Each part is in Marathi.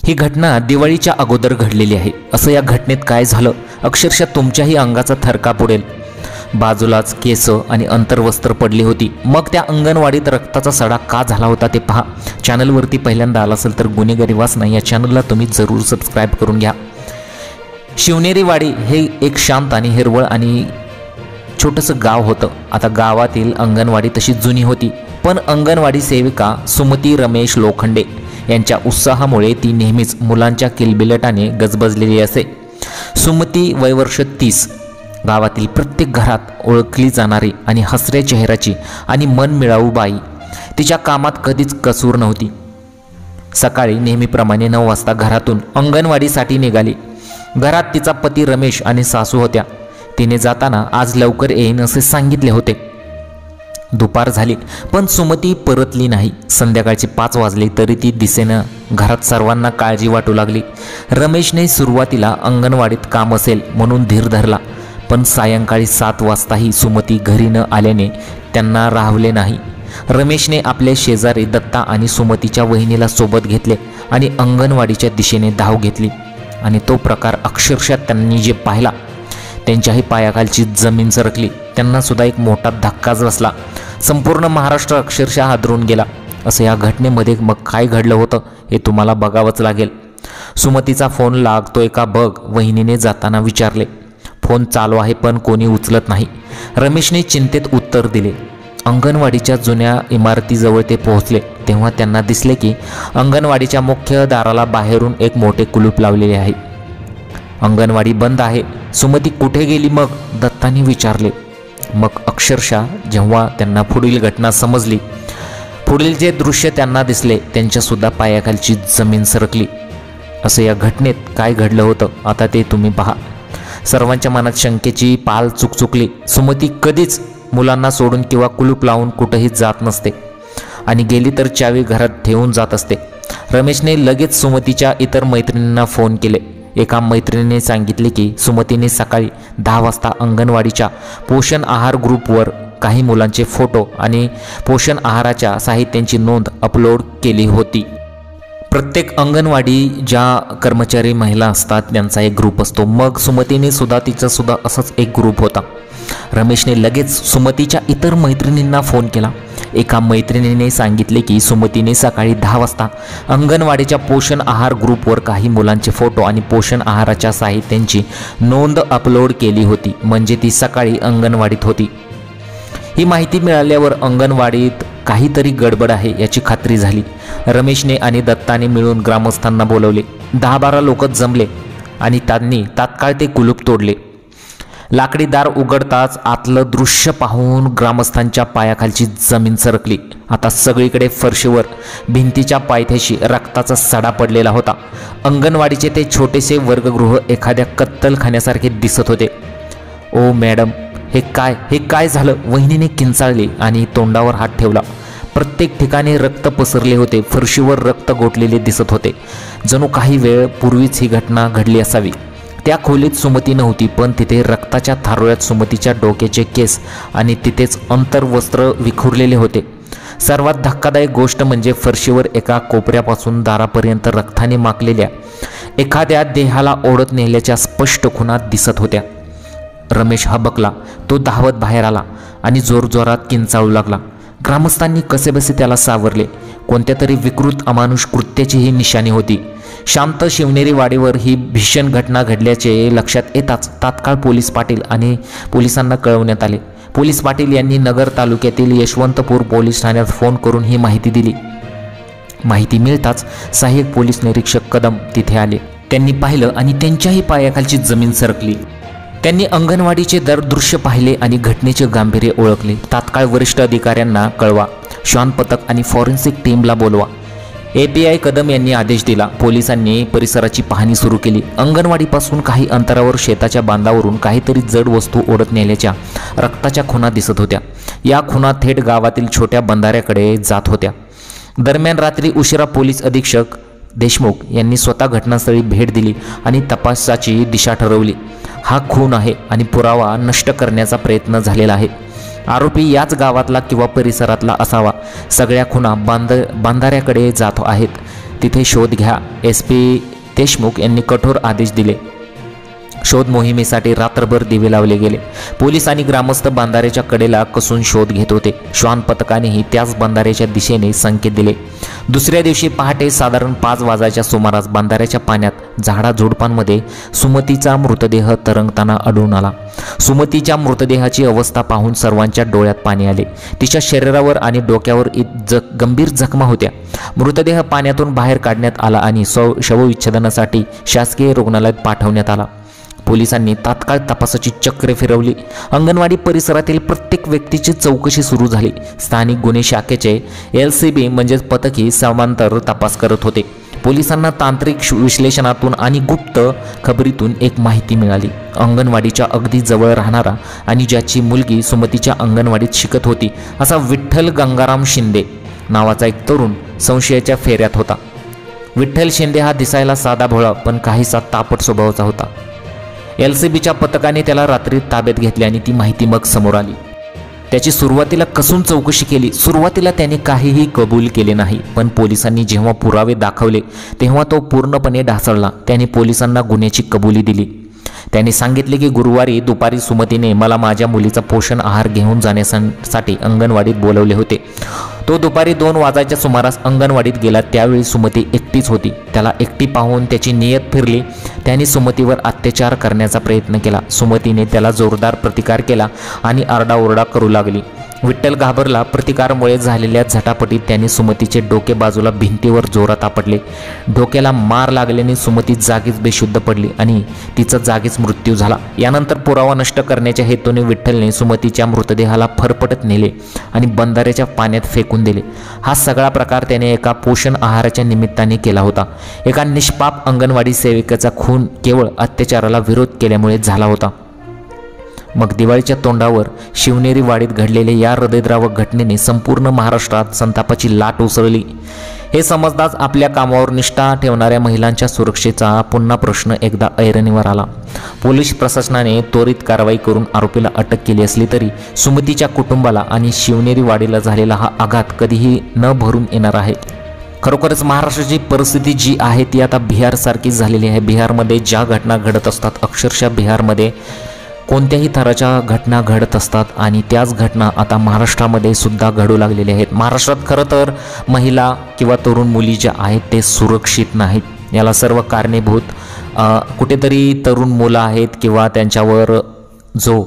ही घटना दिवाळीच्या अगोदर घडलेली आहे। असं या घटनेत काय झालं अक्षरशः तुमच्याही अंगाचा थरकाप उडेल। बाजूलाच केस आणि अंतर्वस्त्र पडली होती। मग त्या अंगणवाडीत रक्ताचा सडा का झाला होता ते पहा। चॅनलवरती पहिल्यांदा आला असेल तर गुन्हेगारी वाचना या चॅनलला तुम्ही जरूर सबस्क्राईब करून घ्या। शिवनेरीवाडी हे एक शांत आणि हिरवळ आणि छोटंसं गाव होतं। आता गावातील अंगणवाडी तशी जुनी होती, पण अंगणवाडी सेविका सुमती रमेश लोखंडे यांच्या उत्साहामुळे ती नेहमीच मुलांच्या किलबिलाटाने गजबजलेली असे। सुमती वयवर्ष 30, गावातील प्रत्येक घरात ओळखली जाणारी आणि हसऱ्या चेहऱ्याची आणि मनमिळावू बाई। तिच्या कामात कधीच कसूर नव्हती। सकाळी नेहमीप्रमाणे 9 वाजता घरातून अंगणवाडीसाठी निघाली। घरात तिचा पती रमेश आणि सासू होत्या। तिने जाताना आज लवकर येईन असे सांगितले होते। दुपार झाली पण सुमती परतली नाही। संध्याकाळचे 5 वाजले तरी ती दिसेना। घरात सर्वांना काळजी वाटू लागली। रमेशने सुरुवातीला अंगणवाडीत काम असेल म्हणून धीर धरला, पण सायंकाळी 7 वाजताही सुमती घरी न आल्याने त्यांना राहवले नाही। रमेशने आपले शेजारी दत्ता आणि सुमतीच्या वहिनीला सोबत घेतले आणि अंगणवाडीच्या दिशेने धाव घेतली। आणि तो प्रकार अक्षरशः त्यांनी जे पाहिला त्यांच्याही पायाखालची जमीन सरकली। त्यांना सुद्धा एक मोठा धक्काच बसला। संपूर्ण महाराष्ट्र अक्षरशः हादरून गेला। असं या घटनेमध्ये मग काय घडलं होतं हे तुम्हाला बघावंच लागेल। सुमतीचा फोन लागतोय का बघ, वहिनीने जाताना विचारले। फोन चालू आहे पण कोणी उचलत नाही, रमेशने चिंतेत उत्तर दिले। अंगणवाडीच्या जुन्या इमारतीजवळ ते पोहोचले तेव्हा त्यांना दिसले की अंगणवाडीच्या मुख्य दाराला बाहेरून एक मोठे कुलूप लावलेले आहे। अंगणवाडी बंद आहे। सुमती कुठे गेली मग, दत्ताने विचारले। मग अक्षरशः जेव्हा त्यांना पुढील घटना समजली, पुढील जे दृश्य त्यांना दिसले त्यांच्यासुद्धा पायाखालची जमीन सरकली। असं या घटनेत काय घडलं होतं आता ते तुम्ही पहा। सर्वांच्या मनात शंकेची पाल चुकचुकली। सुमती कधीच मुलांना सोडून किंवा कुलूप लावून कुठेही जात नसते आणि गेली तर चावी घरात ठेवून जात असते। रमेशने लगेच सुमतीच्या इतर मैत्रिणींना फोन केले। एका मैत्रिणीने सांगितले की सुमतीने सकाळी 10 वाजता अंगणवाडीच्या पोषण आहार ग्रुपवर काही मुलांचे फोटो आणि पोषण आहाराच्या साहित्यांची नोंद अपलोड केली होती। प्रत्येक अंगणवाडी ज्या कर्मचारी महिला असतात त्यांचा एक ग्रुप असतो। मग सुमतीने सुद्धा तिचा सुद्धा असाच एक ग्रुप होता। रमेशने लगेच सुमतीच्या इतर मैत्रिणींना फोन केला। एका मैत्रिणीने सांगितले की सुमतीने सकाळी 10 वाजता अंगणवाडीच्या पोषण आहार ग्रुपवर काही मुलांचे फोटो आणि पोषण आहाराच्या साहित्यांची नोंद अपलोड केली होती, म्हणजे ती सकाळी अंगणवाडीत होती। ही माहिती मिळाल्यावर अंगणवाडीत काहीतरी गडबड आहे याची खात्री झाली। रमेशने आणि दत्ताने मिळून ग्रामस्थांना बोलवले। 10-12 लोक जमले आणि त्यांनी तात्काळ ते कुलूप तोडले। लाकडी दार उघडताच आतलं दृश्य पाहून ग्रामस्थांच्या पायाखालची जमीन सरकली। आता सगळीकडे फरशीवर भिंतीच्या पायथ्याशी रक्ताचा सडा पडलेला होता। अंगणवाडीचे ते छोटेसे वर्गगृह एखाद्या कत्तलखान्यासारखे दिसत होते। ओ मॅडम, हे काय झालं, वहिनीने किंचाळली आणि तोंडावर हात ठेवला। प्रत्येक ठिकाणी रक्त पसरले होते। फरशीवर रक्त गोठलेले दिसत होते, जणू काही वेळ पूर्वीच ही घटना घडली असावी। त्या खोलीत सुमती नव्हती, पण तिथे रक्ताच्या थारोळ्यात सुमतीच्या डोक्याचे केस आणि तिथेच अंतर्वस्त्र विखुरलेले होते। सर्वात धक्कादायक गोष्ट म्हणजे फरशीवर एका कोपऱ्यापासून दारापर्यंत रक्ताने माखलेल्या एखाद्या देहाला ओढत नेल्याच्या स्पष्ट खुणा दिसत होत्या। रमेश हबकला। तो धावत बाहेर आला आणि जोरजोरात किंचाळू लागला। ग्रामस्थांनी कसेबसे त्याला सावरले। कोणत्या तरी विकृत अमानुष कृत्याची ही निशाणी होती। शांत शिवनेरी वाडीवर ही भीषण घटना घडल्याचे लक्षात येताच तात्काळ पोलीस पाटील आणि पोलिसांना कळवण्यात आले। पोलीस पाटील यांनी नगर तालुक्यातील यशवंतपूर पोलीस ठाण्यात फोन करून ही माहिती दिली। माहिती मिळताच सहाय्यक पोलीस निरीक्षक कदम तिथे आले। त्यांनी पाहिलं आणि त्यांच्याही पायाखालची जमीन सरकली। त्यांनी अंगणवाडीचे दृश्य पाहिले आणि घटनेचे गांभीर्य ओळखले। तात्काळ वरिष्ठ अधिकाऱ्यांना कळवा, श्वान पथक आणि फॉरेन्सिक टीमला बोलवा। API कदम यांनी आदेश दिला। पोलिसांनी परिसराची पाहणी सुरू केली। अंगणवाडीपासून काही अंतरावर शेताच्या बांधावरून काहीतरी जड वस्तू ओढत नेल्याच्या रक्ताच्या खुणा दिसत होत्या। या खुणा थेट गावातील छोट्या बंधाऱ्याकडे जात होत्या। दरम्यान रात्री उशिरा पोलीस अधीक्षक देशमुख यांनी स्वतः घटनास्थळी भेट दिली आणि तपासाची दिशा ठरवली। हा खून आहे आणि पुरावा नष्ट करण्याचा प्रयत्न झालेला आहे। आरोपी याच गावातला किंवा परिसरातला असावा। सगळ्या खुणा बांधाऱ्याकडे जात आहेत। तिथे शोध घ्या. SP देशमुख यांनी कठोर आदेश दिले. शोध मोहिमेसाठी रात्रभर दिवे लावले गेले. पोलीस आणि ग्रामस्थ बंधाऱ्याच्या कडेला कसून शोध घेत होते. श्वान पथकानेही त्याच बंधाऱ्याच्या दिशेने संकेत दिले. दुसऱ्या दिवशी पहाटे साधारण 5 वाजायच्या सुमारास बंधाऱ्याच्या पाण्यात झाडाझुडपांमध्ये सुमतीचा मृतदेह तरंगताना आढळून आला. सुमतीच्या मृतदेहाची अवस्था पाहून सर्वांच्या डोळ्यात पाणी आले. तिच्या शरीरावर आणि डोक्यावर गंभीर जखमा होत्या. मृतदेह पाण्यातून बाहेर काढण्यात आला आणि शवविच्छेदनासाठी शासकीय रुग्णालयात पाठवण्यात आला. पोलिसांनी तात्काळ तपासाची चक्रे फिरवली. अंगणवाडी परिसरातील प्रत्येक व्यक्तीची चौकशी सुरू झाली. स्थानिक गुन्हे शाखेचे LCB म्हणजेच पथकी समांतर तपास करत होते. पोलिसांना तांत्रिक विश्लेषणातून आणि गुप्त खबरीतून एक माहिती मिळाली. अंगणवाडीच्या अगदी जवळ राहणारा आणि ज्याची मुलगी सुमतीच्या अंगणवाडीत शिकत होती असा विठ्ठल गंगाराम शिंदे नावाचा एक तरुण संशयाच्या फेऱ्यात होता. विठ्ठल शिंदे हा दिसायला साधा भोळा पण काहीसा तापट स्वभावाचा होता. LCBच्या पथकाने त्याला रात्री ताब्यात घेतले आणि ती माहिती मग समोर आली. त्याची सुरुवातीला कसून चौकशी केली. सुरुवातीला त्याने काहीही कबूल केले नाही, पण पोलिसांनी जेव्हा पुरावे दाखवले तेव्हा तो पूर्णपणे ढासळला. त्याने पोलिसांना गुन्ह्याची कबुली दिली. त्याने सांगितले की गुरुवारी दुपारी सुमतीने मला माझ्या मुलीचा पोषण आहार घेऊन जाण्यासाठी अंगणवाडीत बोलवले होते. तो दुपारी 2 वाजायच्या सुमारास अंगणवाडीत गेला. त्यावेळी सुमती एकटीच होती. त्याला एकटी पाहून त्याची नियत फिरली. त्याने सुमतीवर अत्याचार करण्याचा प्रयत्न केला. सुमतीने त्याला जोरदार प्रतिकार केला आणि आरडाओरडा करू लागली. विठ्ठल घाबरला. प्रतिकारामुळे झालेल्या झटापटीत त्याने सुमतीचे डोके बाजूला भिंतीवर जोरात आपटले. डोक्याला मार लागल्याने सुमती जागीच बेशुद्ध पडली आणि तिचा जागीच मृत्यू झाला. यानंतर पुरावा नष्ट करण्याच्या हेतूने विठ्ठलने सुमतीच्या मृतदेहाला फरफटत नेले आणि बंधाऱ्याच्या पाण्यात फेकून दिले. हा सगळा प्रकार त्याने एका पोषण आहाराच्या निमित्ताने केला होता. एका निष्पाप अंगणवाडी सेविकेचा खून केवळ अत्याचाराला विरोध केल्यामुळे झाला होता. मग दिवाळीच्या तोंडावर शिवनेरी वाडीत घडलेल्या या हृदयद्रावक घटनेने संपूर्ण महाराष्ट्रात संतापाची लाट उसळली. हे समजताच आपल्या कामावर निष्ठा ठेवणाऱ्या महिलांच्या सुरक्षेचा पुन्हा प्रश्न एकदा ऐरणीवर आला. पोलीस प्रशासनाने त्वरित कारवाई करून आरोपीला अटक केली असली तरी सुमतीच्या कुटुंबाला आणि शिवनेरी वाडीला झालेला हा आघात कधीही न भरून येणार आहे. खरोखरच महाराष्ट्राची परिस्थिती जी आहे ती आता बिहारसारखीच झालेली आहे. बिहारमध्ये ज्या घटना घडत असतात, अक्षरशः बिहारमध्ये कोणत्याही थराच्या घटना घडत असतात आणि त्याच घटना आता महाराष्ट्रामध्ये सुद्धा घडू लागलेल्या आहेत. महाराष्ट्रात खरं तर महिला किंवा तरुण मुली ज्या आहेत ते सुरक्षित नाहीत. याला सर्व कारणीभूत कुठेतरी तरुण मुलं आहेत किंवा त्यांच्यावर जो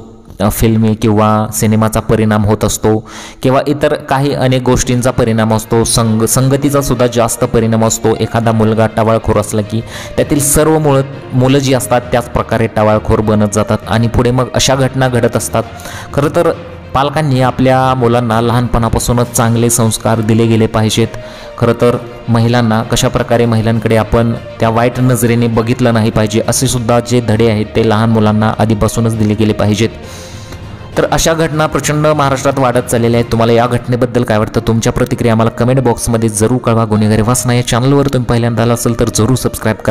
फिल्मी किंवा सिनेमाचा परिणाम होत असतो किंवा इतर काही अनेक गोष्टींचा परिणाम असतो. संगतीचा सुद्धा जास्त परिणाम असतो. एखादा मुलगा टवाळखोर असला की त्यातील सर्व मुलं जी असतात त्याच प्रकारे टवाळखोर बनत जातात आणि पुढे मग अशा घटना घडत असतात. खरं तर पालकांनी आपल्या मुलांना लहानपणापासूनच चांगले संस्कार दिले गेले पाहिजेत. खरं तर महिलांना कशाप्रकारे महिलांकडे आपण त्या वाईट नजरेने बघितलं नाही पाहिजे असे सुद्धा जे धडे आहेत ते लहान मुलांना आधीपासूनच दिले गेले पाहिजेत. तर अशा घटना प्रचंड महाराष्ट्रात वाढत चाललेल्या आहेत. तुम्हाला या घटनेबद्दल काय वाटतं? तुमच्या प्रतिक्रिया आम्हाला कमेंट बॉक्समध्ये जरूर कळवा. गुन्हेगारी वाचना या चॅनलवर तुम्ही पहिल्यांदा आला असेल तर जरूर सबस्क्राईब करा.